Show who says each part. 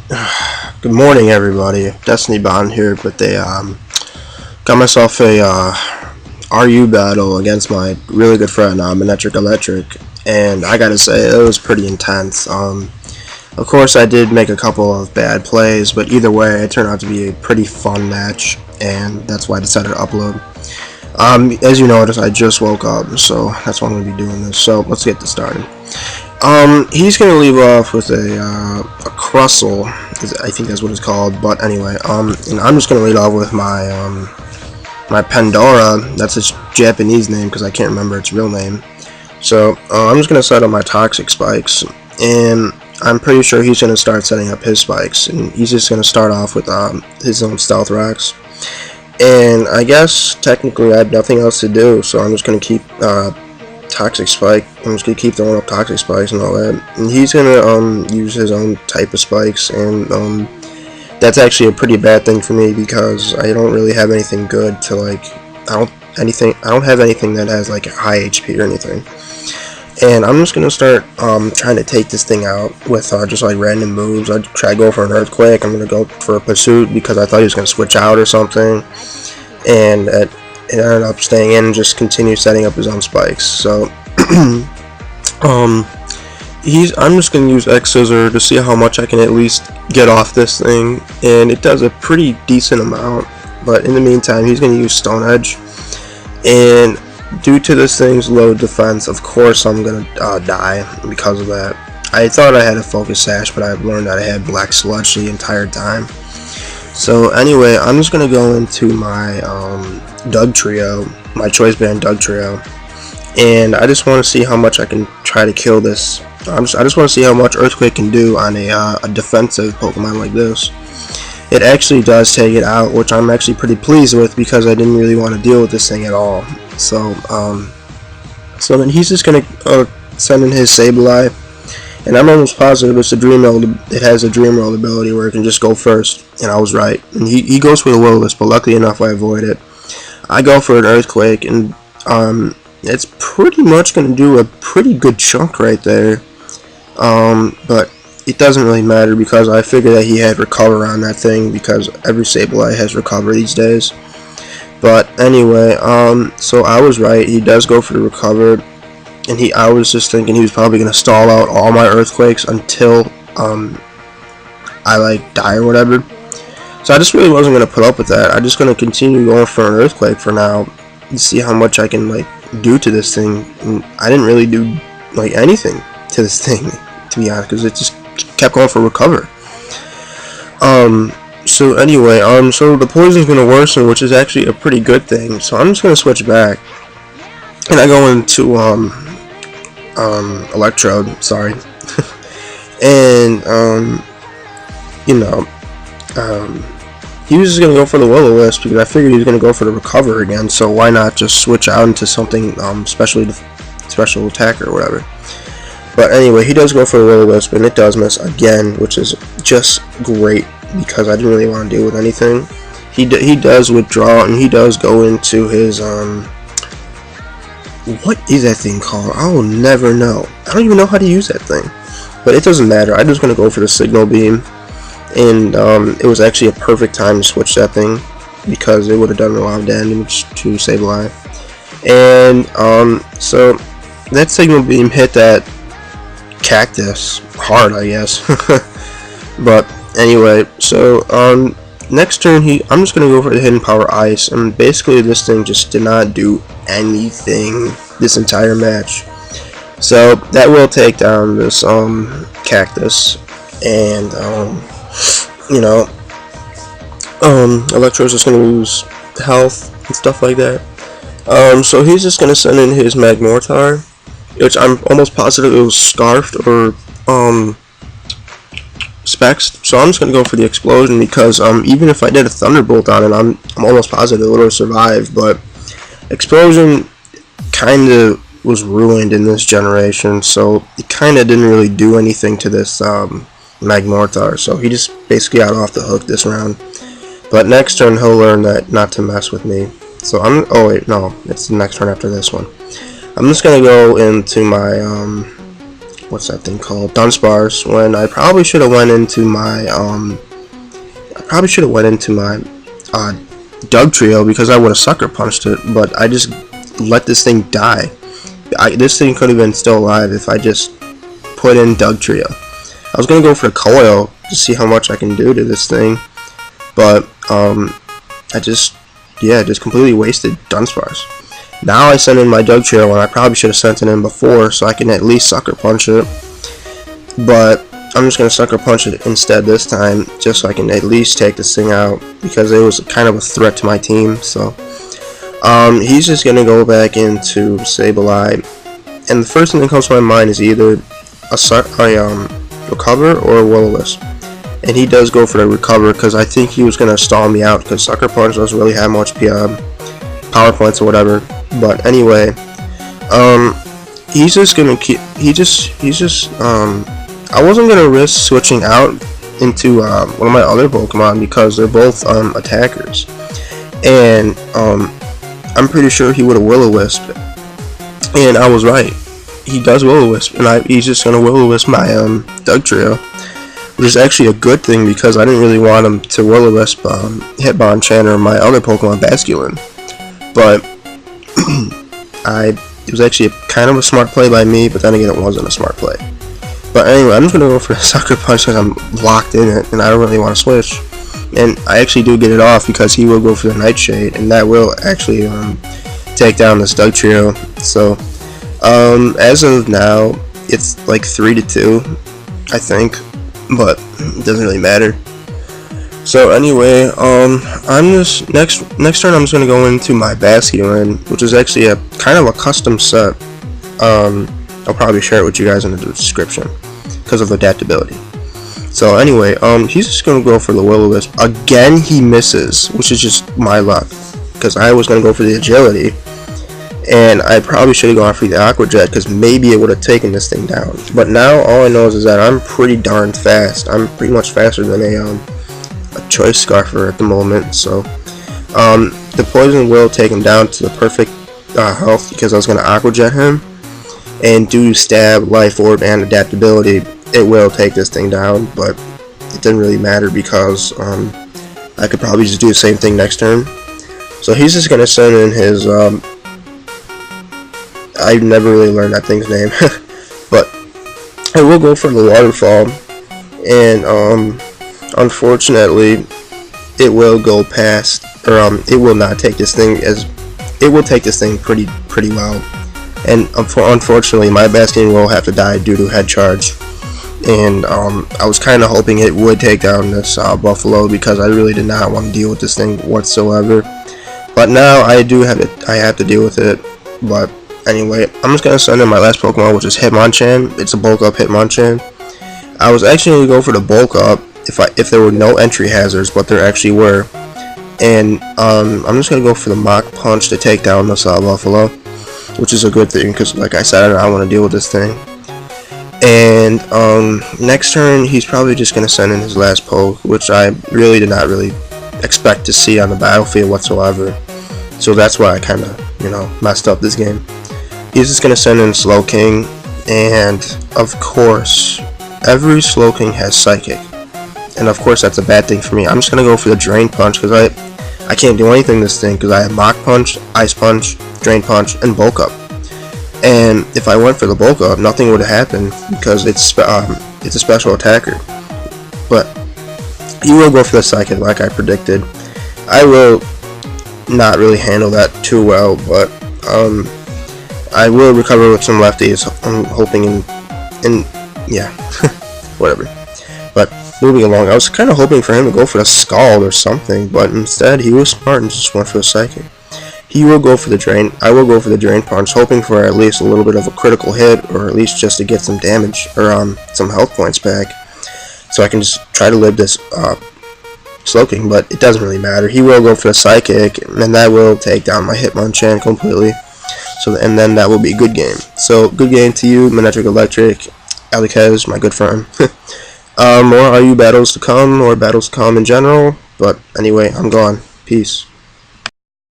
Speaker 1: Good morning, everybody. destinyb0nd here, but they got myself a RU battle against my really good friend ManectricElectric, and I gotta say it was pretty intense. Of course, I did make a couple of bad plays, but either way, it turned out to be a pretty fun match, and that's why I decided to upload. As you notice, I just woke up, so that's why I'm gonna be doing this. So let's get this started. He's gonna leave off with a Crustle, I think that's what it's called. But anyway, and I'm just gonna lead off with my my Pandora. That's its Japanese name because I can't remember its real name. So I'm just gonna set up my Toxic Spikes, and I'm pretty sure he's gonna start setting up his spikes, and he's just gonna start off with his own Stealth Rocks. And I guess technically I have nothing else to do, so I'm just gonna keep Toxic Spike. I'm just gonna keep throwing up Toxic Spikes and all that. And he's gonna use his own type of spikes, and that's actually a pretty bad thing for me because I don't really have anything good to I don't have anything that has like a high HP or anything. And I'm just gonna start trying to take this thing out with just like random moves. I'd try to go for an Earthquake. I'm gonna go for a Pursuit because I thought he was gonna switch out or something, and it ended up staying in and just continue setting up his own spikes. So I'm just gonna use X Scissor to see how much I can at least get off this thing, and it does a pretty decent amount. But in the meantime, he's gonna use Stone Edge, and due to this thing's low defense, of course I'm gonna die because of that. I thought I had a Focus Sash, but I've learned that I had Black Sludge the entire time. So anyway, I'm just gonna go into my Doug Trio, my Choice Band Doug Trio, and I just want to see how much I can try to kill this. I just want to see how much Earthquake can do on a defensive Pokemon like this. It actually does take it out, which I'm actually pretty pleased with because I didn't really want to deal with this thing at all. So then he's just gonna send in his Sableye, and I'm almost positive it's a it has a Dream World ability where it can just go first, and I was right. And he goes for the Will-O-Wisp, but luckily enough I avoid it. I go for an Earthquake, and it's pretty much gonna do a pretty good chunk right there. But it doesn't really matter because I figured that he had Recover on that thing because every Sableye has Recover these days. But anyway, so I was right. He does go for the Recover, and I was just thinking he was probably gonna stall out all my Earthquakes until I die or whatever. So I just really wasn't gonna put up with that. I'm just gonna continue going for an Earthquake for now and see how much I can do to this thing. And I didn't really do anything to this thing, to be honest, because it just kept going for Recover. So anyway, so the poison's gonna worsen, which is actually a pretty good thing. So I'm just gonna switch back, and I go into Electrode, sorry, and he was just gonna go for the Will-O-Wisp because I figured he was gonna go for the Recover again. So why not just switch out into something special attack or whatever. But anyway, he does go for the Will-O-Wisp, and it does miss again, which is just great because I didn't really want to deal with anything. He does withdraw, and he does go into his what is that thing called? I will never know. I don't even know how to use that thing, but it doesn't matter. I'm just gonna go for the Signal Beam, and it was actually a perfect time to switch that thing because it would have done a lot of damage to Sableye. And so that Signal Beam hit that Cactus hard, I guess. But anyway, so next turn I'm just gonna go for the Hidden Power Ice, and basically this thing just did not do anything this entire match. So that will take down this Cactus, and Electro's just gonna lose health and stuff like that. So he's just gonna send in his Magmortar, which I'm almost positive it was Scarfed or Specs. So I'm just gonna go for the Explosion because even if I did a Thunderbolt on it, I'm almost positive it would have survived. But Explosion kind of was ruined in this generation, so it kind of didn't really do anything to this Magmortar. So he just basically got off the hook this round. But next turn he'll learn that not to mess with me. So oh wait, no, it's the next turn after this one. I'm just gonna go into my what's that thing called, Dunsparce, when I probably should have went into my Doug Trio, because I would have sucker punched it, but I just let this thing die. This thing could have been still alive if I just put in Doug Trio. I was gonna go for a coil to see how much I can do to this thing, but I just completely wasted Dunsparce. Now I send in my Doug Trio when I probably should have sent it in before, so I can at least sucker punch it. But I'm just gonna sucker punch it instead this time, just so I can at least take this thing out, because it was kind of a threat to my team. So he's just gonna go back into Sableye, and the first thing that comes to my mind is either a recover or a Will-O-Wisp. And he does go for the recover, because I think he was gonna stall me out, because sucker punch doesn't really have much power points or whatever. But anyway, he's just gonna keep. I wasn't gonna risk switching out into one of my other Pokemon, because they're both attackers, and I'm pretty sure he would have Will-O-Wisp, and I was right. He does Will-O-Wisp, and he's just gonna Will-O-Wisp my Doug Trio, which is actually a good thing, because I didn't really want him to Will-O-Wisp Hitmonchan or my other Pokemon Basculin. But it was actually kind of a smart play by me, but then again it wasn't a smart play. But anyway, I'm just going to go for a sucker punch because I'm locked in it and I don't really want to switch. And I actually do get it off, because he will go for the Nightshade, and that will actually take down this Doug Trio. So as of now, it's like 3-2, I think, but it doesn't really matter. So anyway, I'm just next turn I'm just gonna go into my Basculin, which is actually a kind of a custom set. I'll probably share it with you guys in the description because of adaptability. So anyway, he's just gonna go for the Will-O-Wisp again. He misses, which is just my luck, because I was gonna go for the Agility, and I probably should have gone for the Aqua Jet, because maybe it would have taken this thing down. But now all I know is that I'm pretty darn fast. I'm pretty much faster than a Choice Scarfer at the moment. So the poison will take him down to the perfect health, because I was going to Aqua Jet him, and due to Stab, Life Orb, and adaptability, it will take this thing down. But it didn't really matter, because I could probably just do the same thing next turn. So he's just going to send in his I never really learned that thing's name but I will go for the Waterfall, and unfortunately it will go past, or it will not take this thing, as it will take this thing pretty well, and unfortunately my Bastion will have to die due to Head Charge. And I was kind of hoping it would take down this Buffalo, because I really did not want to deal with this thing whatsoever. But now I have to deal with it. But anyway, I'm just gonna send in my last Pokemon, which is Hitmonchan. It's a bulk up Hitmonchan. I was actually gonna go for the bulk up if there were no entry hazards, but there actually were. And I'm just gonna go for the Mach Punch to take down this Buffalo, which is a good thing, because like I said, I don't want to deal with this thing. And next turn he's probably just gonna send in his last poke, which I really did not expect to see on the battlefield whatsoever. So that's why I kind of, messed up this game. He's just gonna send in Slowking, and of course, every Slowking has Psychic, and of course that's a bad thing for me. I'm just gonna go for the Drain Punch, because I can't do anything this thing, because I have Mach Punch, Ice Punch, Drain Punch, and Bulk Up. And if I went for the Bulk Up, nothing would have happened, because it's a special attacker. But he will go for the Psychic, like I predicted. I will not really handle that too well, but I will recover with some lefties. I'm hoping, and yeah, whatever. But moving along, I was kind of hoping for him to go for the Scald or something, but instead he was smart and just went for the Psychic. He will go for the Drain. I will go for the Drain Punch, hoping for at least a little bit of a critical hit, or at least just to get some damage, or some health points back, so I can just try to live this Slowking. But it doesn't really matter. He will go for the Psychic, and that will take down my Hitmonchan completely. So, and then that will be a good game. So, good game to you, ManectricElectric, Alikez, my good friend. More RU battles to come, or battles to come in general. But anyway, I'm gone. Peace.